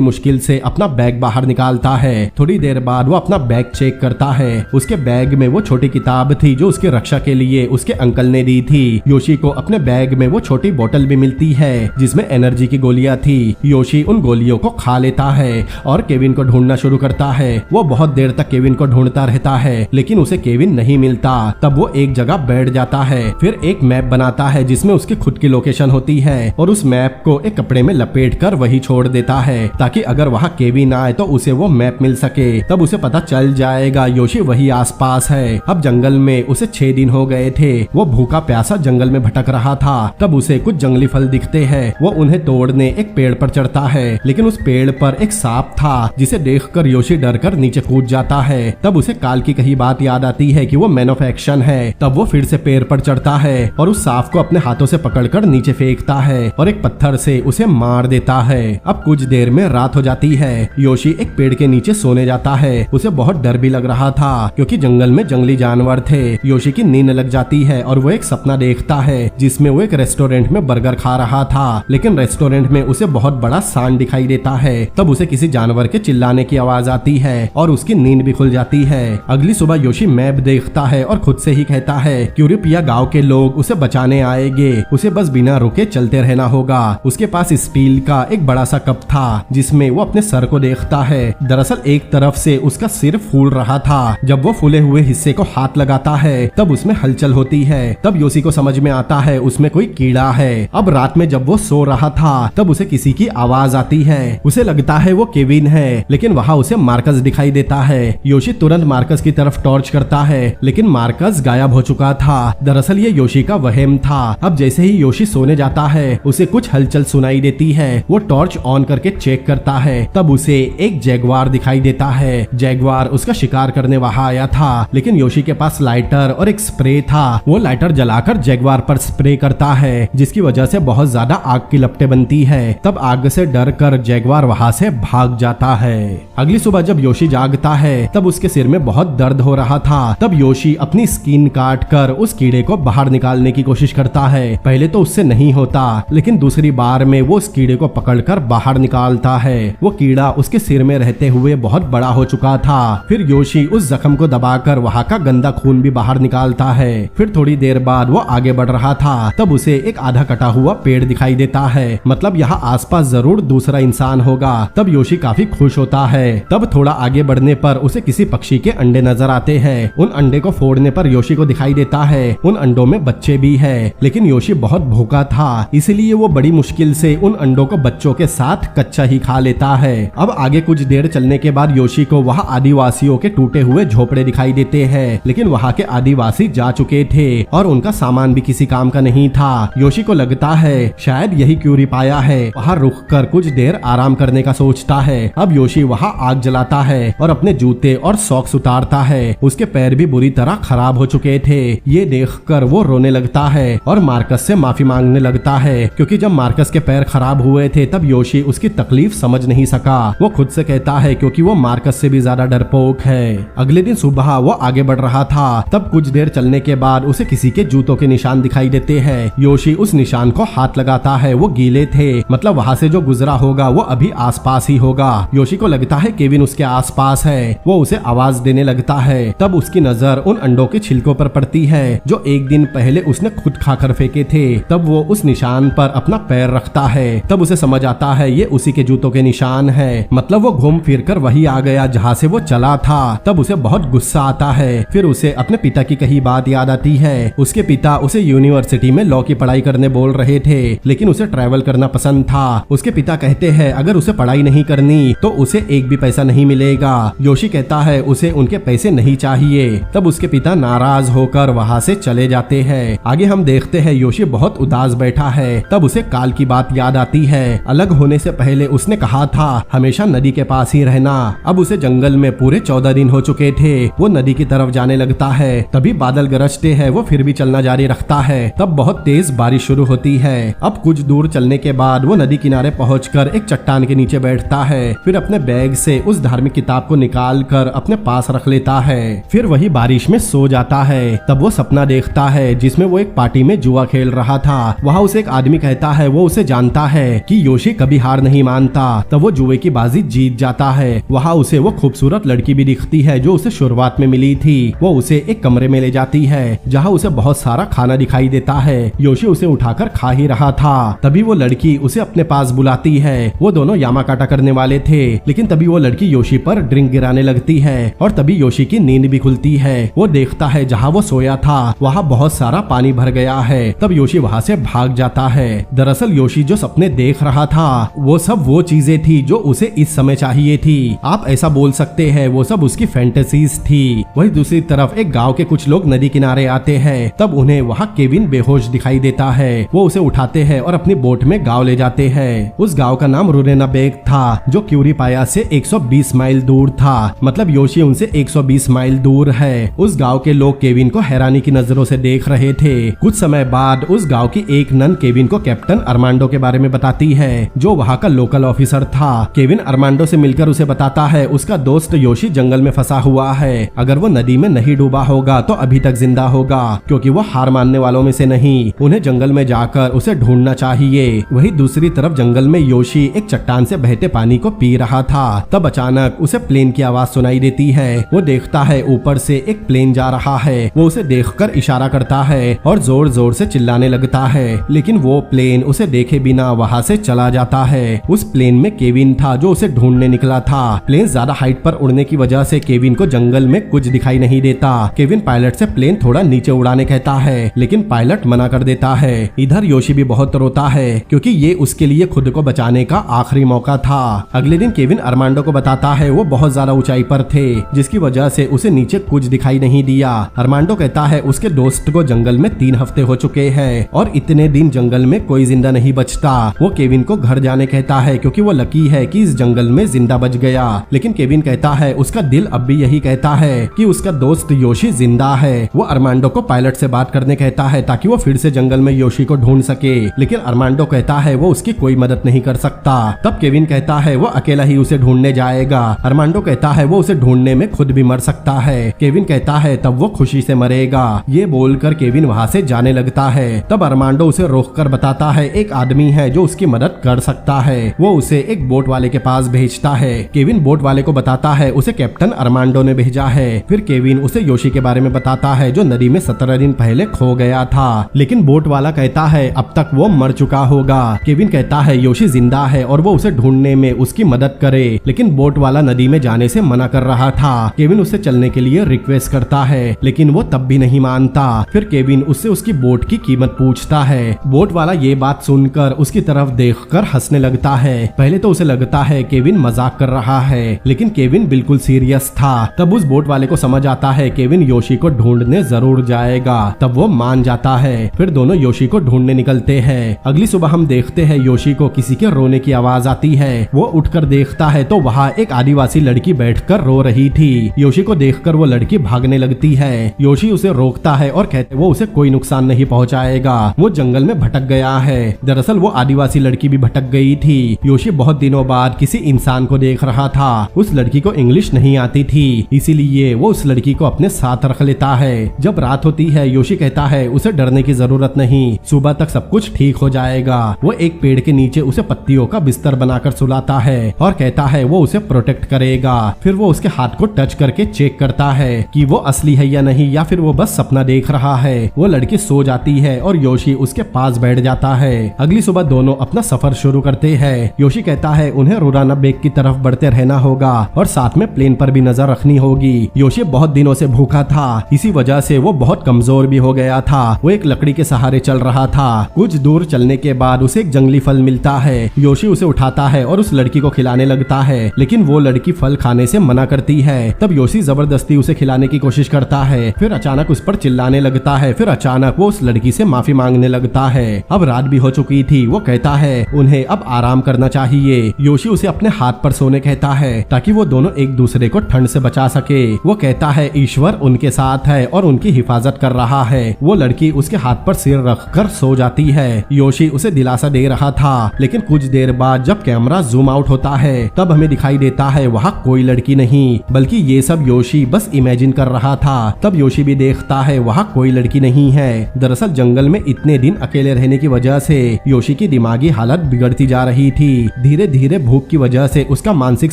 मुश्किल से अपना बैग बाहर निकालता है। थोड़ी देर बाद वो अपना बैग चेक करता है। उसके बैग में वो छोटी किताब थी जो उसकी रक्षा के लिए उसके अंकल ने दी थी। योशी को अपने बैग में वो छोटी बोतल भी मिलती है जिसमें एनर्जी की गोलियां थी। योशी उन गोलियों को खा लेता है और केविन को ढूंढना शुरू करता है। वो बहुत देर तक केविन को ढूंढता रहता है लेकिन उसे केविन नहीं मिलता। तब वो एक जगह बैठ जाता है। फिर एक मैप बनाता है जिसमें उसकी खुद की लोकेशन होती है और उस मैप को एक कपड़े में लपेटकर वही छोड़ देता है ताकि अगर वहाँ केविन आए तो उसे वो मैप मिल सके। तब उसे पता चल जाएगा योशी वही आसपास है। अब जंगल में उसे 6 दिन हो गए थे। वो भूखा प्यासा जंगल में भटक रहा था। तब उसे कुछ जंगली फल दिखते हैं। वो उन्हें तोड़ने एक पेड़ पर चढ़ता है लेकिन उस पेड़ पर एक सांप था जिसे देखकर योशी डरकर नीचे कूद जाता है। तब उसे काल की कही बात याद आती है कि वो मैन ऑफ एक्शन है। तब वो फिर से पेड़ पर चढ़ता है और उस सांप को अपने हाथों से पकड़कर नीचे फेंकता है और एक पत्थर से उसे मार देता है। अब कुछ देर में रात हो जाती है। योशी एक पेड़ के नीचे सोने जाता है। उसे बहुत डर भी लग रहा था क्योंकि जंगल में जंगली जानवर थे। योशी की नींद लग जाती है और वो एक सपना देखता है जिसमें वो एक रेस्टोरेंट में बर्गर खा रहा था लेकिन रेस्टोरेंट में उसे बहुत बड़ा सांड दिखाई देता है। तब उसे किसी जानवर के चिल्लाने की आवाज आती है और उसकी नींद भी खुल जाती है। अगली सुबह योशी मैप देखता है और खुद से ही कहता है कि यूरोपिया गांव के लोग उसे बचाने आएंगे। उसे बस बिना रुके चलते रहना होगा। उसके पास स्टील का एक बड़ा सा कप था जिसमें वो अपने सर को देखता है। दरअसल एक तरफ से उसका सिर फूल रहा था। जब वो फूले हुए हिस्से को हाथ लगाता है तब उसमें हलचल होती है। तब योशी को समझ में आता है उसमें कोई कीड़ा है। अब रात में जब वो सो रहा था तब उसे किसी की आवाज आती है। उसे लगता है वो केविन है लेकिन वहाँ उसे मार्कस दिखाई देता है। योशी तुरंत मार्कस की तरफ टॉर्च करता है लेकिन मार्कस गायब हो चुका था। दरअसल ये योशी का वहम था। अब जैसे ही योशी सोने जाता है उसे कुछ हलचल सुनाई देती है। वो टॉर्च ऑन करके चेक करता है तब उसे एक जैगवार दिखाई देता है। जैगवार उसका शिकार करने वहाँ आया था लेकिन योशी के पास लाइटर और एक स्प्रे था। वो लाइटर जलाकर जैगवार पर स्प्रे करता है जिसकी वजह से बहुत ज्यादा आग की लपटें बनती है। तब आग से डर कर जैगवार वहाँ से भाग जाता है। अगली सुबह जब योशी जागता है तब उसके सिर में बहुत दर्द हो रहा था। तब योशी अपनी स्किन काट कर उस कीड़े को बाहर निकालने की कोशिश करता है। पहले तो उससे नहीं होता लेकिन दूसरी बार में वो उस कीड़े को पकड़कर बाहर निकालता है। वो कीड़ा उसके सिर में रहते हुए बहुत बड़ा हो चुका था। फिर योशी उस जख्म को दबाकर वहाँ का गंदा खून भी बाहर निकालता है। फिर थोड़ी देर बाद वो आगे बढ़ रहा था तब उसे एक आधा कटा हुआ पेड़ दिखाई देता है। मतलब यहाँ आसपास जरूर दूसरा इंसान होगा। तब योशी काफी खुश होता है। तब थोड़ा आगे बढ़ने पर उसे किसी पक्षी के अंडे नजर आते हैं। उन अंडे को फोड़ने पर योशी को दिखाई देता है उन अंडों में बच्चे भी है लेकिन योशी बहुत भूखा था इसलिए वो बड़ी मुश्किल से उन अंडों को बच्चों के साथ कच्चा ही खा लेता है। अब आगे कुछ देर चलने के बाद योशी को वहाँ आदिवासियों के टूटे हुए झोपड़े दिखाई देते हैं लेकिन वहाँ के आदिवासी जा चुके थे और उनका सामान भी किसी काम का नहीं था। योशी को लगता है शायद यही क्यूरी पाया है। वहाँ रुक कर कुछ देर आराम करने का सोचता है। अब योशी वहाँ आग जलाता है और अपने जूते और सॉक्स उतारता है। उसके पैर भी बुरी तरह खराब हो चुके थे। ये देखकर वो रोने लगता है और मार्कस से माफी मांगने लगता है क्योंकि जब मार्कस के पैर खराब हुए थे तब योशी उसकी तकलीफ समझ नहीं सका। वो खुद से कहता है क्योंकि वो मार्कस से भी ज्यादा डरपोक है। अगले दिन सुबह वो आगे बढ़ रहा था तब कुछ देर चलने के बाद उसे किसी के जूतों के निशान दिखाई देते हैं। योशी उस निशान को हाथ लगाता है। वो गीले थे मतलब वहाँ से जो गुजरा होगा वो अभी आसपास ही होगा। योशी को लगता है केविन उसके आसपास है। वो उसे आवाज देने लगता है। तब उसकी नजर उन अंडों के छिलकों पर पड़ती है जो एक दिन पहले उसने खुद खाकर फेंके थे। तब वो उस निशान पर अपना पैर रखता है। तब उसे समझ आता है ये उसी के जूतों के निशान है। मतलब वो घूम फिर कर वही आ गया जहाँ से वो चला था। तब उसे बहुत गुस्सा आता है। फिर उसे अपने पिता की कही बात याद आती है। उसके पिता उसे यूनिवर्सिटी में लॉ की पढ़ाई करने बोल रहे थे लेकिन उसे ट्रैवल करना पसंद था। उसके पिता कहते हैं अगर उसे पढ़ाई नहीं करनी तो उसे एक भी पैसा नहीं मिलेगा। योशी कहता है उसे उनके पैसे नहीं चाहिए। तब उसके पिता नाराज होकर वहाँ से चले जाते हैं। आगे हम देखते हैं योशी बहुत उदास बैठा है। तब उसे काल की बात याद आती है। अलग होने से पहले उसने कहा था हमेशा नदी के पास ही रहना। अब उसे जंगल में पूरे 14 दिन हो चुके थे। वो नदी की तरफ जाने लगता है। तभी बादल गरजते हैं। वो फिर भी चलना जारी रखता है। तब बहुत तेज बारिश शुरू होती है। अब कुछ दूर चलने के बाद वो नदी किनारे पहुंचकर एक चट्टान के नीचे बैठता है। फिर अपने बैग से उस धार्मिक किताब को निकाल कर अपने पास रख लेता है। फिर वही बारिश में सो जाता है। तब वो सपना देखता है जिसमें वो एक पार्टी में जुआ खेल रहा था वहाँ उसे एक आदमी कहता है वो उसे जानता है कि योशी कभी हार नहीं मानता, तब वो जुए की बाजी जीत जाता है। वहाँ उसे वो खूबसूरत लड़की भी दिखती है जो उसे शुरुआत में मिली थी। वो उसे एक कमरे में ले जाती है जहाँ उसे बहुत सारा खाना दिखाई देता है। योशी उसे उठाकर खा ही रहा था, तभी वो लड़की उसे अपने पास बुलाती है। वो दोनों यामाकाटा करने वाले थे, लेकिन तभी वो लड़की योशी पर ड्रिंक गिराने लगती है और तभी योशी की नींद भी खुलती है। वो देखता है जहाँ वो सोया था वहाँ बहुत सारा पानी भर गया है। तब योशी वहाँ से भाग जाता है। दरअसल योशी जो सपने देख रहा था वो सब वो चीजें थी जो उसे इस समय चाहिए थी। आप ऐसा बोल सकते हैं वो सब उसकी फैंटेसीज थी। वही दूसरी तरफ एक गांव के कुछ लोग नदी किनारे आते हैं, तब उन्हें वहाँ केविन बेहोश दिखाई देता है। वो उसे उठाते हैं और अपनी बोट में गांव ले जाते हैं। उस गांव का नाम रुरेनाबेक था जो क्यूरीपाया से 120 माइल दूर था। मतलब योशी उनसे 120 माइल दूर है। उस गांव के लोग केविन को हैरानी की नजरों से देख रहे थे। कुछ समय बाद उस गांव की एक नन केविन को कैप्टन अरमांडो के बारे में बताती है जो वहाँ का लोकल ऑफिसर था। केविन अरमांडो से मिलकर उसे बताता है उसका दोस्त योशी जंगल में फंसा हुआ है। अगर वो नदी में नहीं डूबा होगा तो अभी तक जिंदा होगा, क्योंकि वो हार मानने वालों में से नहीं। उन्हें जंगल में जाकर उसे ढूंढना चाहिए। वही दूसरी तरफ जंगल में योशी एक चट्टान से बहते पानी को पी रहा था। तब अचानक उसे प्लेन की आवाज सुनाई देती है। वो देखता है ऊपर से एक प्लेन जा रहा है। वो उसे देखकर इशारा करता है और जोर जोर से चिल्लाने लगता है, लेकिन वो प्लेन उसे देखे बिना वहाँ से चला जाता है। उस प्लेन में केविन था जो उसे ढूंढने निकला था। प्लेन ज्यादा हाइट पर उड़ने की वजह से केविन को जंगल में कुछ दिखाई नहीं देता। केविन पायलट से प्लेन थोड़ा नीचे उड़ाने कहता है, लेकिन पायलट मना कर देता है। इधर योशी भी बहुत रोता है क्योंकि ये उसके लिए खुद को बचाने का आखिरी मौका था। अगले दिन केविन अरमांडो को बताता है वो बहुत ज्यादा ऊंचाई पर थे, जिसकी वजह से उसे नीचे कुछ दिखाई नहीं दिया। अरमांडो कहता है उसके दोस्त को जंगल में 3 हफ्ते हो चुके हैं और इतने दिन जंगल में कोई जिंदा नहीं बचता। वो केविन को घर जाने कहता है क्योंकि वो लकी है कि इस जंगल में जिंदा बच गया। लेकिन केविन कहता है उसका दिल अब भी यही कहता है कि उसका दोस्त योशी जिंदा है। वो अरमांडो को पायलट से बात करने कहता है ताकि वो फिर से जंगल में योशी को ढूंढ सके, लेकिन अरमांडो कहता है वो उसकी कोई मदद नहीं कर सकता। तब केविन कहता है वो अकेला ही उसे ढूंढने जाएगा। अरमांडो कहता है वो उसे ढूंढने में खुद भी मर सकता है। केविन कहता है तब वो खुशी से मरेगा। ये बोलकर केविन वहाँ से जाने लगता है। तब अरमांडो उसे रोककर बताता है एक आदमी है जो उसकी मदद कर सकता है। वो उसे एक बोट वाले के पास भेजता है। केविन बोट वाले को बताता है उसे कैप्टन अरमांडो ने भेजा है। फिर केविन उसे योशी के बारे में बताता है जो नदी में 17 दिन पहले खो गया था, लेकिन बोट वाला कहता है अब तक वो मर चुका होगा। केविन कहता है योशी जिंदा है और वो उसे ढूंढने में उसकी मदद करे, लेकिन बोट वाला नदी में जाने से मना कर रहा था। केविन उससे चलने के लिए रिक्वेस्ट करता है, लेकिन वो तब भी नहीं मानता। फिर केविन उससे उसकी बोट की कीमत पूछता है। बोट वाला ये बात सुनकर उसकी तरफ देखकर हंसने लगता है। पहले तो उसे लगता है केविन मजाक कर रहा है, लेकिन केविन बिल्कुल सीरियस था। तब उस बोट वाले को समझ आता है केविन योशी को ढूंढने जरूर जाएगा। तब वो मान जाता है। फिर दोनों योशी को ढूंढने निकलते हैं। अगली सुबह हम देखते हैं योशी को किसी के रोने की आवाज आती है। वो उठकर देखता है तो वहाँ एक आदिवासी लड़की बैठकर रो रही थी। योशी को देखकर वो लड़की भागने लगती है। योशी उसे रोकता है और कहते वो उसे कोई नुकसान नहीं पहुँचाएगा, वो जंगल में भटक गया है। दरअसल वो आदिवासी लड़की भी भटक गई थी। योशी बहुत दिनों बाद किसी इंसान को देख रहा था। उस लड़की को इंग्लिश नहीं आती थी, इसीलिए वो उस लड़की को अपने साथ रख लेता है। जब रात होती है योशी कहता है उसे डरने की जरूरत नहीं, सुबह तक सब कुछ ठीक हो जाएगा। वो एक पेड़ के नीचे उसे पत्तियों का बिस्तर बनाकर सुलाता है और कहता है वो उसे प्रोटेक्ट करेगा। फिर वो उसके हाथ को टच करके चेक करता है कि वो असली है या नहीं, या फिर वो बस सपना देख रहा है। वो लड़की सो जाती है और योशी उसके पास बैठ जाता है। अगली सुबह दोनों अपना सफर शुरू करते हैं। योशी कहता है उन्हें रुरेनाबेक की तरफ बढ़ते रहना होगा और साथ में प्लेन पर भी नजर रखनी होगी। योशी बहुत दिनों से भूखा था, इसी वजह से वो बहुत कमजोर भी हो गया था। वो एक लकड़ी के सहारे चल रहा था। कुछ दूर चलने के बाद उसे एक जंगली फल मिलता है। योशी उसे उठाता है और उस लड़की को खिलाने लगता है, लेकिन वो लड़की फल खाने से मना करती है। तब योशी जबरदस्ती उसे खिलाने की कोशिश करता है। फिर अचानक उस पर चिल्लाने लगता है। फिर अचानक वो उस लड़की से माफी मांगने लगता है। अब रात भी हो चुकी थी। वो कहता है उन्हें अब आराम करना चाहिए। योशी उसे अपने हाथ पर सोने कहता है ताकि वो दोनों एक दूसरे को ठंड से बचा सके। वो कहता है ईश्वर उनके साथ है और उनकी हिफाजत कर रहा है। वो लड़की उसके हाथ पर सिर रखकर सो जाती है। योशी उसे दिलासा दे रहा था, लेकिन कुछ देर बाद जब कैमरा जूम आउट होता है तब हमें दिखाई देता है वहाँ कोई लड़की नहीं, बल्कि ये सब योशी बस इमेजिन कर रहा था। तब योशी भी देखता है वहाँ कोई लड़की नहीं है। दरअसल जंगल में इतने इतने दिन अकेले रहने की वजह से योशी की दिमागी हालत बिगड़ती जा रही थी। धीरे धीरे भूख की वजह से उसका मानसिक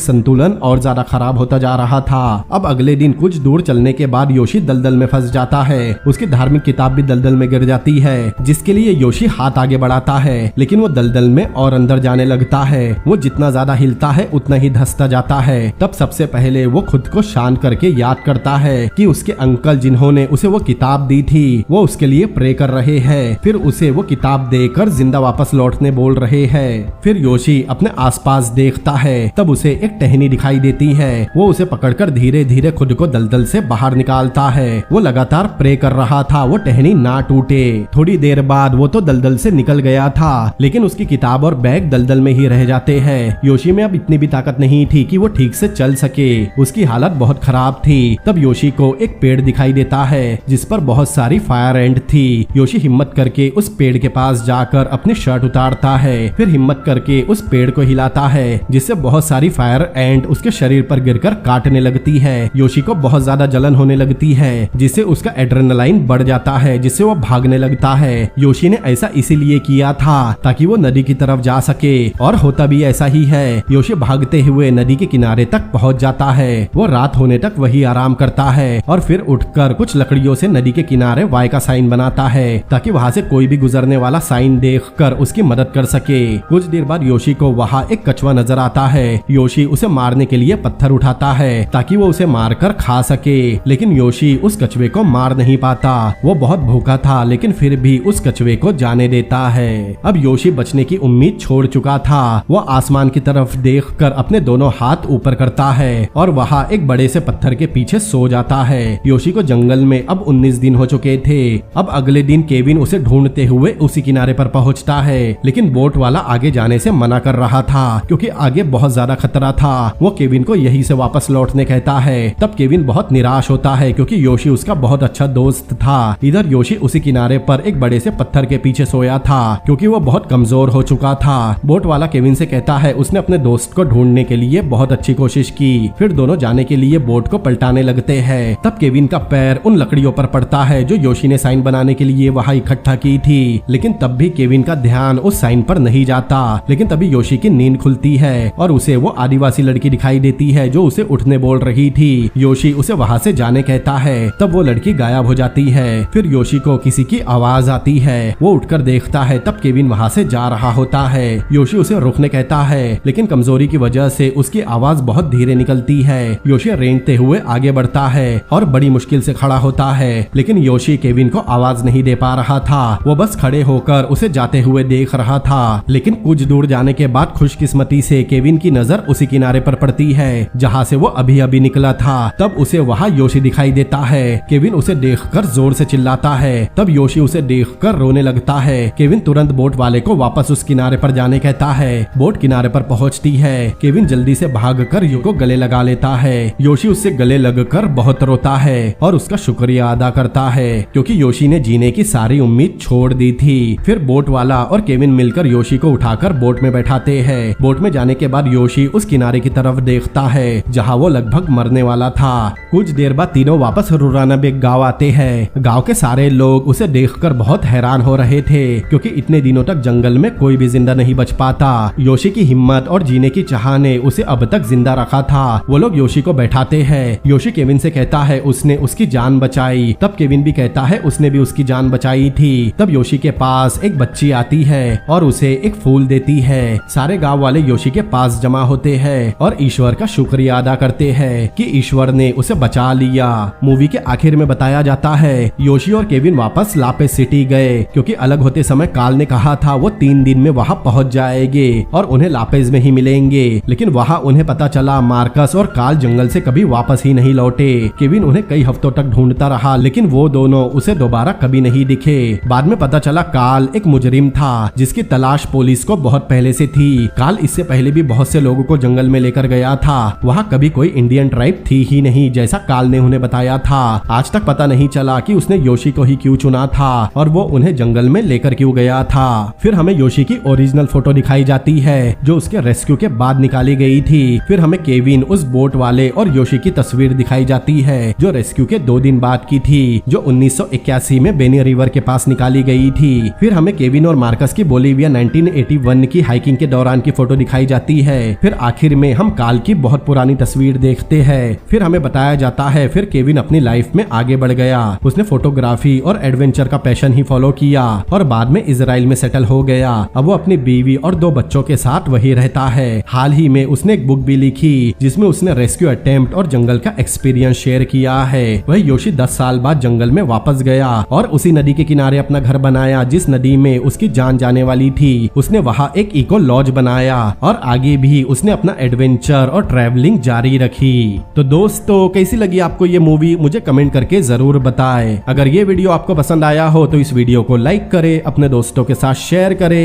संतुलन और ज्यादा खराब होता जा रहा था। अब अगले दिन कुछ दूर चलने के बाद योशी दलदल में फंस जाता है। उसकी धार्मिक किताब भी दलदल में गिर जाती है, जिसके लिए योशी हाथ आगे बढ़ाता है, लेकिन वो दलदल में और अंदर जाने लगता है। वो जितना ज्यादा हिलता है उतना ही धंसता जाता है। तब सबसे पहले वो खुद को शांत करके याद करता है कि उसके अंकल जिन्होंने उसे वो किताब दी थी वो उसके लिए प्रे कर रहे हैं। फिर उसे वो किताब देकर जिंदा वापस लौटने बोल रहे हैं। फिर योशी अपने आसपास देखता है, तब उसे एक टहनी दिखाई देती है। वो उसे पकड़कर धीरे धीरे खुद को दलदल से बाहर निकालता है। वो लगातार प्रे कर रहा था वो टहनी ना टूटे। थोड़ी देर बाद वो तो दलदल से निकल गया था, लेकिन उसकी किताब और बैग दलदल में ही रह जाते हैं। योशी में अब इतनी भी ताकत नहीं थी कि वो ठीक से चल सके। उसकी हालत बहुत खराब थी। तब योशी को एक पेड़ दिखाई देता है जिस पर बहुत सारी फायर एंट थी। योशी हिम्मत करके उस पेड़ के पास जाकर अपनी शर्ट उतारता है। फिर हिम्मत करके उस पेड़ को हिलाता है, जिससे बहुत सारी फायर एंट उसके शरीर पर गिरकर काटने लगती है। योशी को बहुत ज्यादा जलन होने लगती है, जिससे उसका एड्रेनालाइन बढ़ जाता है, जिससे वो भागने लगता है। योशी ने ऐसा इसीलिए किया था ताकि वो नदी की तरफ जा सके, और होता भी ऐसा ही है। योशी भागते हुए नदी के किनारे तक पहुंच जाता है। वो रात होने तक वही आराम करता है और फिर उठकर कुछ लकड़ियों से नदी के किनारे वाई का साइन बनाता है, ताकि वहां से कोई भी गुजरने वाला साइन देखकर उसकी मदद कर सके। कुछ देर बाद योशी को वहां एक कछुआ नजर आता है। योशी उसे मारने के लिए पत्थर उठाता है ताकि वो उसे मारकर खा सके, लेकिन योशी उस कछुए को मार नहीं पाता। वो बहुत भूखा था, लेकिन फिर भी उस कछुए को जाने देता है। अब योशी बचने की उम्मीद छोड़ चुका था। वो आसमान की तरफ देखकर अपने दोनों हाथ ऊपर करता है और वहां एक बड़े से पत्थर के पीछे सो जाता है। योशी को जंगल में अब 19 दिन हो चुके थे। अब अगले दिन केविन उसे ढूंढते हुए उसी किनारे पर पहुंचता है, लेकिन बोट वाला आगे जाने से मना कर रहा था क्योंकि आगे बहुत ज्यादा खतरा था। वो केविन को यहीं से वापस लौटने कहता है। तब केविन बहुत निराश होता है क्योंकि योशी उसका बहुत अच्छा दोस्त था। इधर योशी उसी किनारे पर एक बड़े से पत्थर के पीछे सोया था क्योंकि वो बहुत कमजोर हो चुका था। बोट वाला केविन से कहता है उसने अपने दोस्त को ढूंढने के लिए बहुत अच्छी कोशिश की। फिर दोनों जाने के लिए बोट को पलटाने लगते हैं। तब केविन का पैर उन लकड़ियों पर पड़ता है जो योशी ने साइन बनाने के लिए वहां इकट्ठा की थी, लेकिन तब भी केविन का ध्यान उस साइन पर नहीं जाता। लेकिन तभी योशी की नींद खुलती है और उसे वो आदिवासी लड़की दिखाई देती है जो उसे उठने बोल रही थी। योशी उसे वहां से जाने कहता है। तब वो लड़की गायब हो जाती है। फिर योशी को किसी की आवाज आती है। वो उठकर देखता है, तब केविन वहां से जा रहा होता है। योशी उसे रुकने कहता है, लेकिन कमजोरी की वजह से उसकी आवाज बहुत धीरे निकलती है। योशी रेंगते हुए आगे बढ़ता है और बड़ी मुश्किल से खड़ा होता है, लेकिन योशी केविन को आवाज नहीं दे पा रहा था। वो बस खड़े होकर उसे जाते हुए देख रहा था। लेकिन कुछ दूर जाने के बाद खुशकिस्मती से केविन की नजर उसी किनारे पर पड़ती है जहाँ से वो अभी अभी निकला था। तब उसे वहाँ योशी दिखाई देता है। केविन उसे देखकर जोर से चिल्लाता है। तब योशी उसे देखकर रोने लगता है। केविन तुरंत बोट वाले को वापस उस किनारे पर जाने कहता है। बोट किनारे पर पहुँचती है। केविन जल्दी से भागकर योशी को गले लगा लेता है। योशी उससे गले लगकर बहुत रोता है और उसका शुक्रिया अदा करता है क्योंकि योशी ने जीने की सारी उम्मीद छोड़ दी थी। फिर बोट वाला और केविन मिलकर योशी को उठाकर बोट में बैठाते हैं। बोट में जाने के बाद योशी उस किनारे की तरफ देखता है जहाँ वो लगभग मरने वाला था। कुछ देर बाद तीनों वापस रुरानाबेक गांव आते हैं। गांव के सारे लोग उसे देखकर बहुत हैरान हो रहे थे क्योंकि इतने दिनों तक जंगल में कोई भी जिंदा नहीं बच पाता। योशी की हिम्मत और जीने की चाह ने उसे अब तक जिंदा रखा था। वो लोग योशी को बैठाते हैं। योशी केविन से कहता है उसने उसकी जान बचाई। तब केविन भी कहता है उसने भी उसकी जान बचाई थी। तब योशी के पास एक बच्ची आती है और उसे एक फूल देती है। सारे गांव वाले योशी के पास जमा होते हैं और ईश्वर का शुक्रिया अदा करते हैं कि ईश्वर ने उसे बचा लिया। मूवी के आखिर में बताया जाता है योशी और केविन वापस लापेज सिटी गए क्योंकि अलग होते समय काल ने कहा था वो 3 दिन में वहाँ पहुँच जाएंगे और उन्हें लापेज में ही मिलेंगे, लेकिन वहाँ उन्हें पता चला मार्कस और काल जंगल से कभी वापस ही नहीं लौटे। केविन उन्हें कई हफ्तों तक ढूंढता रहा, लेकिन वो दोनों उसे दोबारा कभी नहीं दिखे। बाद में पता चला काल एक मुजरिम था जिसकी तलाश पुलिस को बहुत पहले से थी। काल इससे पहले भी बहुत से लोगों को जंगल में लेकर गया था। वहाँ कभी कोई इंडियन ट्राइब थी ही नहीं जैसा काल ने उन्हें बताया था। आज तक पता नहीं चला कि उसने योशी को ही क्यों चुना था और वो उन्हें जंगल में लेकर क्यों गया था। फिर हमें योशी की ओरिजिनल फोटो दिखाई जाती है जो उसके रेस्क्यू के बाद निकाली गई थी। फिर हमें केविन, उस बोट वाले और योशी की तस्वीर दिखाई जाती है जो रेस्क्यू के 2 दिन बाद की थी, जो 1981 में बेनी रिवर के पास निकाली निकाली गई थी। फिर हमें केविन और मार्कस की बोलीविया 1981 की हाइकिंग के दौरान की फोटो दिखाई जाती है। फिर आखिर में हम काल की बहुत पुरानी तस्वीर देखते हैं। फिर हमें बताया जाता है फिर केविन अपनी लाइफ में आगे बढ़ गया। उसने फोटोग्राफी और एडवेंचर का पैशन ही फॉलो किया और बाद में इजराइल में सेटल हो गया। अब वो अपनी बीवी और 2 बच्चों के साथ वही रहता है। हाल ही में उसने एक बुक भी लिखी जिसमें उसने रेस्क्यू अटेम्प्ट और जंगल का एक्सपीरियंस शेयर किया है। वह योशी 10 साल बाद जंगल में वापस गया और उसी नदी के किनारे अपना घर बनाया जिस नदी में उसकी जान जाने वाली थी। उसने वहाँ एक इको लॉज बनाया और आगे भी उसने अपना एडवेंचर और ट्रैवलिंग जारी रखी। तो दोस्तों कैसी लगी आपको ये मूवी मुझे कमेंट करके जरूर बताएं। अगर ये वीडियो आपको पसंद आया हो तो इस वीडियो को लाइक करें, अपने दोस्तों के साथ शेयर करें।